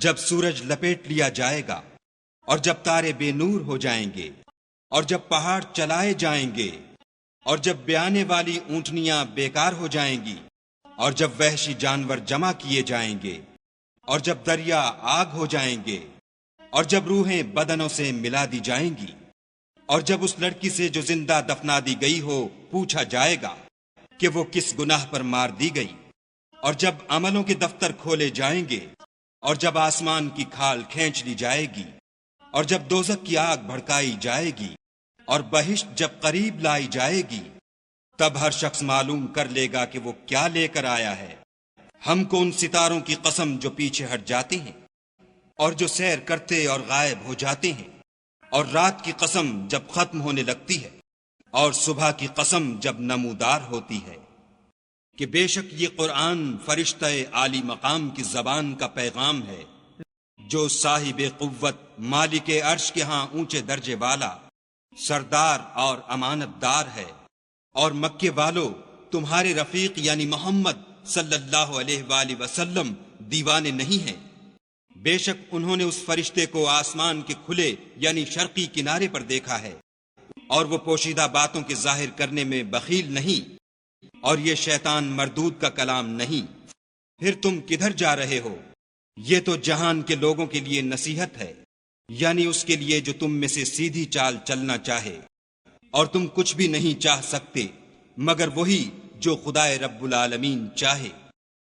جب سورج لپیٹ لیا جائے گا، اور جب تارے بے نور ہو جائیں گے، اور جب پہاڑ چلائے جائیں گے، اور جب بیانے والی اونٹنیاں بیکار ہو جائیں گی، اور جب وحشی جانور جمع کیے جائیں گے، اور جب دریا آگ ہو جائیں گے، اور جب روحیں بدنوں سے ملا دی جائیں گی، اور جب اس لڑکی سے جو زندہ دفنا دی گئی ہو پوچھا جائے گا کہ وہ کس گناہ پر مار دی گئی، اور جب عملوں کے دفتر کھولے جائیں گے، اور جب آسمان کی کھال کھینچ لی جائے گی، اور جب دوزخ کی آگ بھڑکائی جائے گی، اور بہشت جب قریب لائی جائے گی، تب ہر شخص معلوم کر لے گا کہ وہ کیا لے کر آیا ہے۔ ہم کو ان ستاروں کی قسم جو پیچھے ہٹ جاتے ہیں اور جو سیر کرتے اور غائب ہو جاتے ہیں، اور رات کی قسم جب ختم ہونے لگتی ہے، اور صبح کی قسم جب نمودار ہوتی ہے، کہ بے شک یہ قرآن فرشتہ عالی مقام کی زبان کا پیغام ہے، جو صاحب قوت مالک عرش کے ہاں اونچے درجے والا سردار اور امانت دار ہے۔ اور مکے والو، تمہارے رفیق یعنی محمد صلی اللہ علیہ وآلہ وسلم دیوانے نہیں ہیں، بے شک انہوں نے اس فرشتے کو آسمان کے کھلے یعنی شرقی کنارے پر دیکھا ہے، اور وہ پوشیدہ باتوں کے ظاہر کرنے میں بخیل نہیں، اور یہ شیطان مردود کا کلام نہیں۔ پھر تم کدھر جا رہے ہو؟ یہ تو جہان کے لوگوں کے لیے نصیحت ہے، یعنی اس کے لیے جو تم میں سے سیدھی چال چلنا چاہے، اور تم کچھ بھی نہیں چاہ سکتے مگر وہی جو خدائے رب العالمین چاہے۔